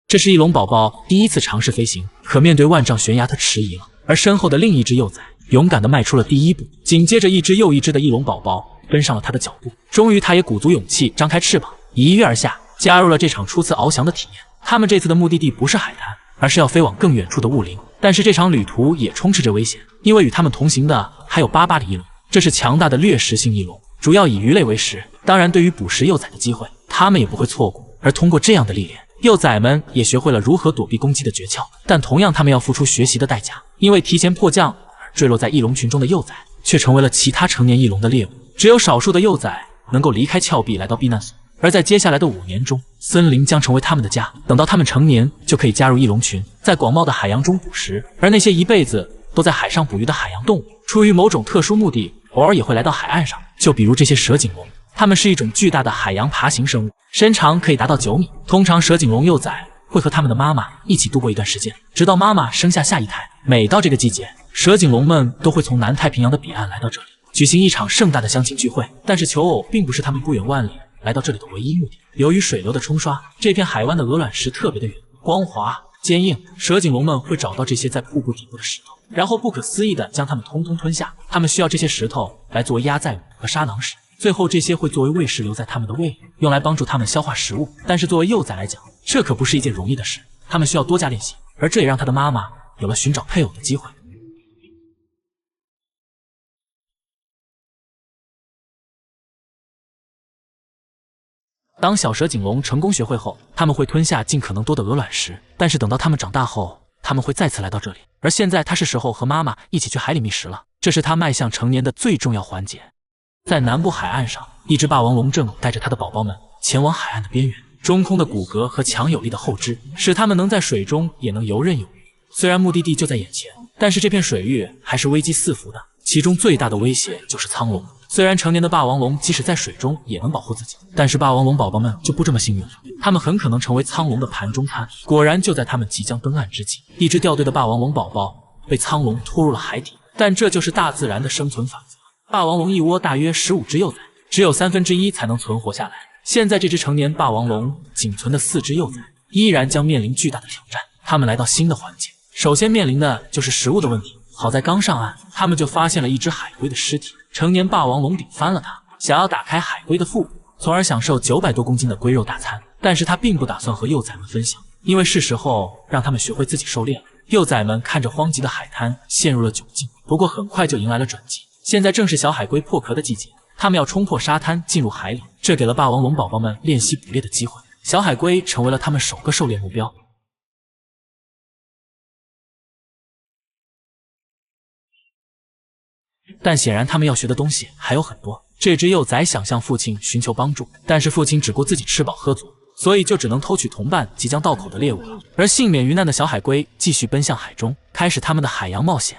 这是翼龙宝宝第一次尝试飞行，可面对万丈悬崖，它迟疑了。而身后的另一只幼崽勇敢地迈出了第一步，紧接着一只又一只的翼龙宝宝跟上了它的脚步。终于，它也鼓足勇气，张开翅膀，一跃而下，加入了这场初次翱翔的体验。他们这次的目的地不是海滩，而是要飞往更远处的雾林。但是这场旅途也充斥着危险，因为与他们同行的还有巴巴里翼龙，这是强大的掠食性翼龙，主要以鱼类为食。当然，对于捕食幼崽的机会，他们也不会错过。而通过这样的历练，幼崽们也学会了如何躲避攻击的诀窍。但同样，他们要付出学习的代价，因为提前迫降而坠落在翼龙群中的幼崽，却成为了其他成年翼龙的猎物。只有少数的幼崽能够离开峭壁来到避难所。而在接下来的5年中，森林将成为他们的家。等到他们成年，就可以加入翼龙群，在广袤的海洋中捕食。而那些一辈子都在海上捕鱼的海洋动物，出于某种特殊目的，偶尔也会来到海岸上。就比如这些蛇颈龙，它们是一种巨大的海洋爬行生物，身长可以达到9米。通常蛇颈龙幼崽会和他们的妈妈一起度过一段时间，直到妈妈生下下一胎。每到这个季节，蛇颈龙们都会从南太平洋的彼岸来到这里，举行一场盛大的相亲聚会。但是求偶并不是他们不远万里来到这里的唯一目的。由于水流的冲刷，这片海湾的鹅卵石特别的圆、光滑、坚硬。蛇颈龙们会找到这些在瀑布底部的石头，然后不可思议地将它们通通吞下。它们需要这些石头来作为压载物和沙囊石，最后这些会作为喂食留在它们的胃里，用来帮助它们消化食物。但是作为幼崽来讲，这可不是一件容易的事，它们需要多加练习。而这也让它的妈妈有了寻找配偶的机会。当小蛇颈龙成功学会后，它们会吞下尽可能多的鹅卵石，但是等到它们长大后，它们会再次来到这里。而现在，它是时候和妈妈一起去海里觅食了，这是它迈向成年的最重要环节。在南部海岸上，一只霸王龙正带着它的宝宝们前往海岸的边缘。中空的骨骼和强有力的后肢，使它们能在水中也能游刃有余。虽然目的地就在眼前，但是这片水域还是危机四伏的，其中最大的威胁就是苍龙。虽然成年的霸王龙即使在水中也能保护自己，但是霸王龙宝宝们就不这么幸运了，它们很可能成为苍龙的盘中餐。果然，就在它们即将登岸之际，一只掉队的霸王龙宝宝被苍龙拖入了海底。但这就是大自然的生存法则。霸王龙一窝大约15只幼崽，只有1/3才能存活下来。现在这只成年霸王龙仅存的4只幼崽，依然将面临巨大的挑战。它们来到新的环境，首先面临的就是食物的问题。好在刚上岸，他们就发现了一只海龟的尸体。成年霸王龙顶翻了它，想要打开海龟的腹部，从而享受900多公斤的龟肉大餐。但是他并不打算和幼崽们分享，因为是时候让他们学会自己狩猎了。幼崽们看着荒瘠的海滩，陷入了窘境。不过很快就迎来了转机，现在正是小海龟破壳的季节，它们要冲破沙滩进入海里，这给了霸王龙宝宝们练习捕猎的机会。小海龟成为了他们首个狩猎目标。但显然他们要学的东西还有很多。这只幼崽想向父亲寻求帮助，但是父亲只顾自己吃饱喝足，所以就只能偷取同伴即将到口的猎物了。而幸免于难的小海龟继续奔向海中，开始他们的海洋冒险。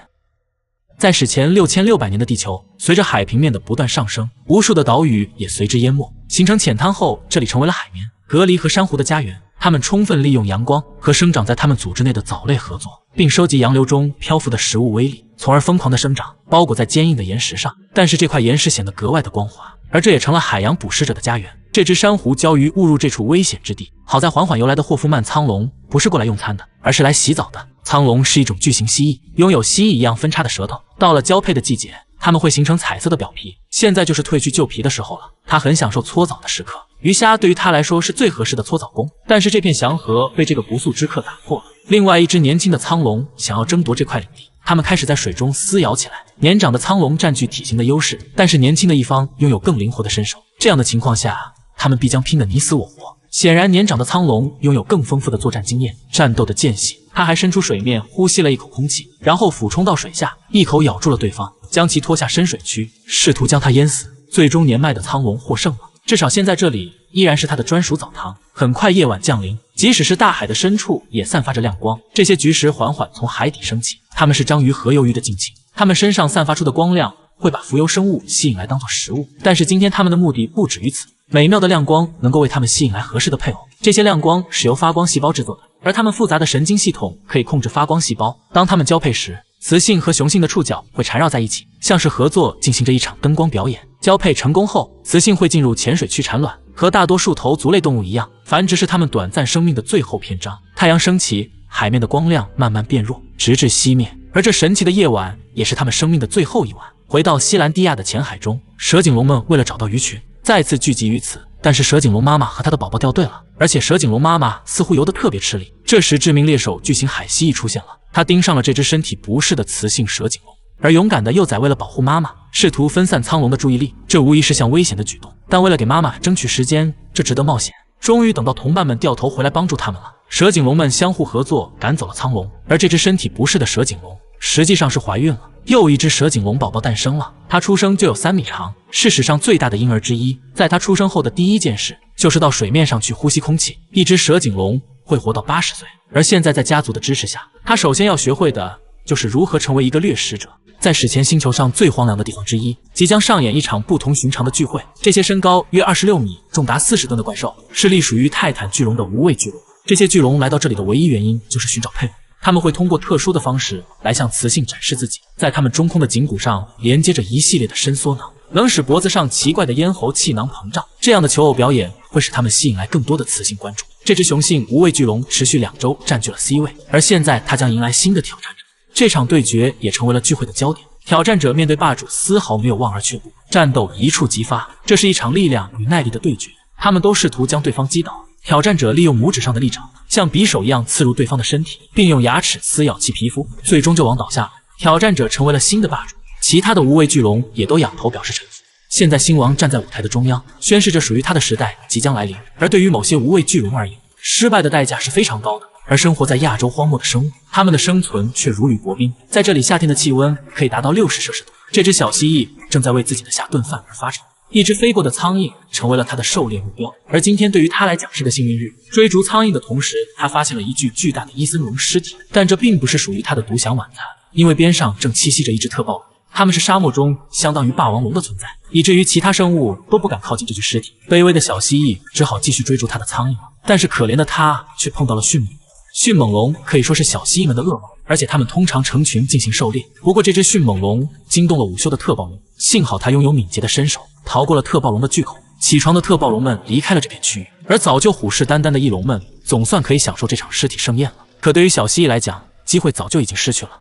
在史前6600年的地球，随着海平面的不断上升，无数的岛屿也随之淹没，形成浅滩后，这里成为了海绵，隔离和珊瑚的家园。它们充分利用阳光和生长在它们组织内的藻类合作，并收集洋流中漂浮的食物微粒，从而疯狂的生长，包裹在坚硬的岩石上。但是这块岩石显得格外的光滑，而这也成了海洋捕食者的家园。这只珊瑚礁鱼误入这处危险之地，好在缓缓游来的霍夫曼苍龙不是过来用餐的，而是来洗澡的。苍龙是一种巨型蜥蜴，拥有蜥蜴一样分叉的舌头。到了交配的季节，它们会形成彩色的表皮，现在就是褪去旧皮的时候了。它很享受搓澡的时刻，鱼虾对于它来说是最合适的搓澡工。但是这片祥和被这个不速之客打破了。另外一只年轻的苍龙想要争夺这块领地，它们开始在水中撕咬起来。年长的苍龙占据体型的优势，但是年轻的一方拥有更灵活的身手。这样的情况下，他们必将拼得你死我活。显然，年长的苍龙拥有更丰富的作战经验、战斗的间隙。他还伸出水面呼吸了一口空气，然后俯冲到水下，一口咬住了对方，将其拖下深水区，试图将他淹死。最终，年迈的苍龙获胜了。至少现在这里依然是他的专属澡堂。很快，夜晚降临，即使是大海的深处也散发着亮光。这些菊石缓缓从海底升起，它们是章鱼和鱿鱼的近亲，它们身上散发出的光亮会把浮游生物吸引来当做食物。但是今天它们的目的不止于此。美妙的亮光能够为它们吸引来合适的配偶。这些亮光是由发光细胞制作的，而它们复杂的神经系统可以控制发光细胞。当它们交配时，雌性和雄性的触角会缠绕在一起，像是合作进行着一场灯光表演。交配成功后，雌性会进入浅水区产卵，和大多数头足类动物一样，繁殖是它们短暂生命的最后篇章。太阳升起，海面的光亮慢慢变弱，直至熄灭。而这神奇的夜晚，也是他们生命的最后一晚。回到西兰蒂亚的浅海中，蛇颈龙们为了找到鱼群，再次聚集于此。但是蛇颈龙妈妈和她的宝宝掉队了，而且蛇颈龙妈妈似乎游得特别吃力。这时，致命猎手巨型海蜥蜴出现了，它盯上了这只身体不适的雌性蛇颈龙。而勇敢的幼崽为了保护妈妈，试图分散苍龙的注意力，这无疑是项危险的举动。但为了给妈妈争取时间，这值得冒险。终于等到同伴们掉头回来帮助他们了，蛇颈龙们相互合作赶走了苍龙。而这只身体不适的蛇颈龙实际上是怀孕了，又一只蛇颈龙宝宝诞生了。它出生就有3米长，是史上最大的婴儿之一。在它出生后的第一件事就是到水面上去呼吸空气。一只蛇颈龙会活到80岁，而现在在家族的支持下，它首先要学会的就是如何成为一个掠食者。在史前星球上最荒凉的地方之一，即将上演一场不同寻常的聚会。这些身高约26米、重达40吨的怪兽，是隶属于泰坦巨龙的无畏巨龙。这些巨龙来到这里的唯一原因就是寻找配偶，他们会通过特殊的方式来向雌性展示自己。在他们中空的颈骨上连接着一系列的伸缩囊，能使脖子上奇怪的咽喉气囊膨胀。这样的求偶表演会使他们吸引来更多的雌性关注。这只雄性无畏巨龙持续2周占据了 C 位，而现在它将迎来新的挑战者。这场对决也成为了聚会的焦点。挑战者面对霸主丝毫没有望而却步，战斗一触即发。这是一场力量与耐力的对决，他们都试图将对方击倒。挑战者利用拇指上的利爪像匕首一样刺入对方的身体，并用牙齿撕咬其皮肤，最终就往倒下了。挑战者成为了新的霸主，其他的无畏巨龙也都仰头表示臣服。现在星王站在舞台的中央，宣示着属于他的时代即将来临。而对于某些无畏巨龙而言，失败的代价是非常高的。而生活在亚洲荒漠的生物，它们的生存却如履薄冰。在这里，夏天的气温可以达到60摄氏度。这只小蜥蜴正在为自己的下顿饭而发愁。一只飞过的苍蝇成为了它的狩猎目标，而今天对于它来讲是个幸运日。追逐苍蝇的同时，它发现了一具巨大的伊森龙尸体，但这并不是属于它的独享晚餐，因为边上正栖息着一只特暴龙。它们是沙漠中相当于霸王龙的存在，以至于其他生物都不敢靠近这具尸体。卑微的小蜥蜴只好继续追逐它的苍蝇了，但是可怜的它却碰到了迅猛龙。迅猛龙可以说是小蜥蜴们的噩梦，而且它们通常成群进行狩猎。不过这只迅猛龙惊动了午休的特暴龙，幸好它拥有敏捷的身手，逃过了特暴龙的巨口。起床的特暴龙们离开了这片区域，而早就虎视眈眈的翼龙们总算可以享受这场尸体盛宴了。可对于小蜥蜴来讲，机会早就已经失去了。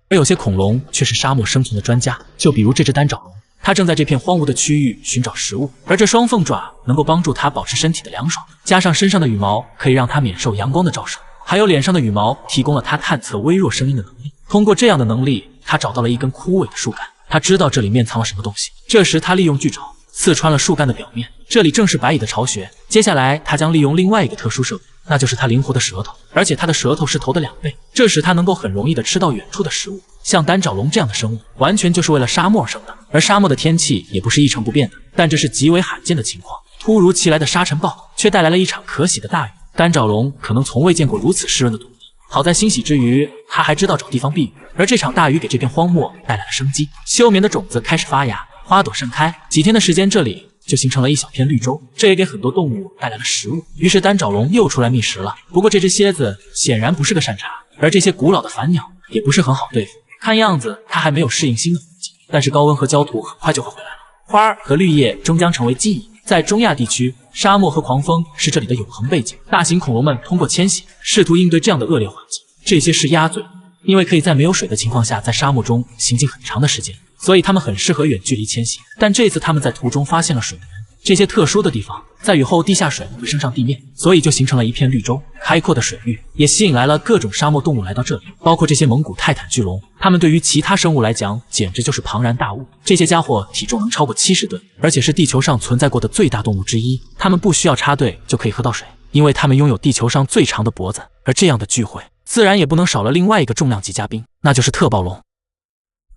而有些恐龙却是沙漠生存的专家，就比如这只单爪龙，它正在这片荒芜的区域寻找食物，而这双凤爪能够帮助它保持身体的凉爽，加上身上的羽毛可以让它免受阳光的照射，还有脸上的羽毛提供了它探测微弱声音的能力。通过这样的能力，它找到了一根枯萎的树干，它知道这里面藏了什么东西。这时它利用巨爪刺穿了树干的表面，这里正是白蚁的巢穴。接下来它将利用另外一个特殊设备，那就是它灵活的舌头，而且它的舌头是头的2倍，这使它能够很容易的吃到远处的食物。像单爪龙这样的生物，完全就是为了沙漠而生的。而沙漠的天气也不是一成不变的，但这是极为罕见的情况。突如其来的沙尘暴却带来了一场可喜的大雨，单爪龙可能从未见过如此湿润的土地。好在欣喜之余，它还知道找地方避雨。而这场大雨给这片荒漠带来了生机，休眠的种子开始发芽，花朵盛开。几天的时间，这里就形成了一小片绿洲，这也给很多动物带来了食物。于是单爪龙又出来觅食了。不过这只蝎子显然不是个善茬，而这些古老的反鸟也不是很好对付。看样子它还没有适应新的环境，但是高温和焦土很快就会回来了。花儿和绿叶终将成为记忆。在中亚地区，沙漠和狂风是这里的永恒背景。大型恐龙们通过迁徙试图应对这样的恶劣环境。这些是鸭嘴，因为可以在没有水的情况下在沙漠中行进很长的时间，所以它们很适合远距离迁徙。但这次它们在途中发现了水源，这些特殊的地方在雨后地下水会升上地面，所以就形成了一片绿洲。开阔的水域也吸引来了各种沙漠动物来到这里，包括这些蒙古泰坦巨龙。它们对于其他生物来讲简直就是庞然大物，这些家伙体重能超过70吨，而且是地球上存在过的最大动物之一。它们不需要插队就可以喝到水，因为它们拥有地球上最长的脖子。而这样的聚会自然也不能少了另外一个重量级嘉宾，那就是特暴龙。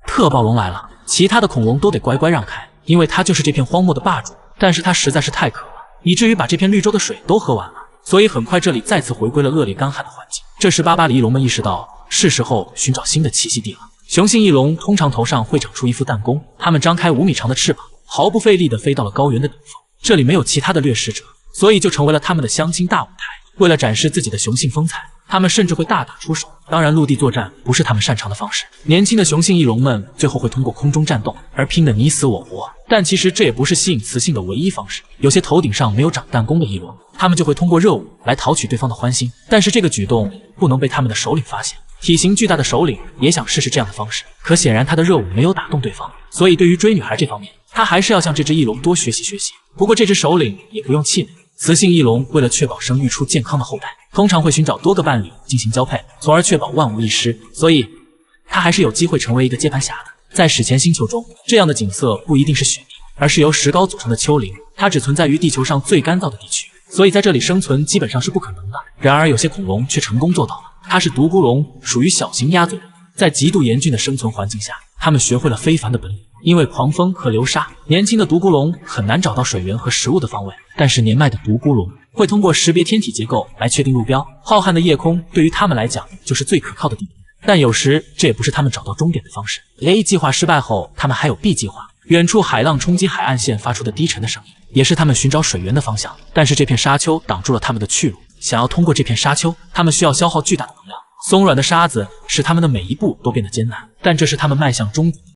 特暴龙来了，其他的恐龙都得乖乖让开，因为它就是这片荒漠的霸主。但是它实在是太渴了，以至于把这片绿洲的水都喝完了，所以很快这里再次回归了恶劣干旱的环境。这时巴巴里翼龙们意识到是时候寻找新的栖息地了。雄性翼龙通常头上会长出一副弹弓，它们张开5米长的翅膀，毫不费力地飞到了高原的顶峰。这里没有其他的掠食者，所以就成为了他们的相亲大舞台。为了展示自己的雄性风采，他们甚至会大打出手，当然，陆地作战不是他们擅长的方式。年轻的雄性翼龙们最后会通过空中战斗而拼得你死我活，但其实这也不是吸引雌性的唯一方式。有些头顶上没有长弹弓的翼龙，他们就会通过热舞来讨取对方的欢心，但是这个举动不能被他们的首领发现。体型巨大的首领也想试试这样的方式，可显然他的热舞没有打动对方，所以对于追女孩这方面，他还是要向这只翼龙多学习学习。不过这只首领也不用气馁，雌性翼龙为了确保生育出健康的后代，通常会寻找多个伴侣进行交配，从而确保万无一失，所以他还是有机会成为一个接盘侠的。在史前星球中，这样的景色不一定是雪地，而是由石膏组成的丘陵，它只存在于地球上最干燥的地区，所以在这里生存基本上是不可能的。然而有些恐龙却成功做到了。它是独孤龙，属于小型鸭嘴龙，在极度严峻的生存环境下，它们学会了非凡的本领。因为狂风和流沙，年轻的独孤龙很难找到水源和食物的方位，但是年迈的独孤龙会通过识别天体结构来确定路标。浩瀚的夜空对于他们来讲就是最可靠的地点，但有时这也不是他们找到终点的方式。A 计划失败后，他们还有 B 计划。远处海浪冲击海岸线发出的低沉的声音，也是他们寻找水源的方向。但是这片沙丘挡住了他们的去路，想要通过这片沙丘，他们需要消耗巨大的能量。松软的沙子使他们的每一步都变得艰难，但这是他们迈向终点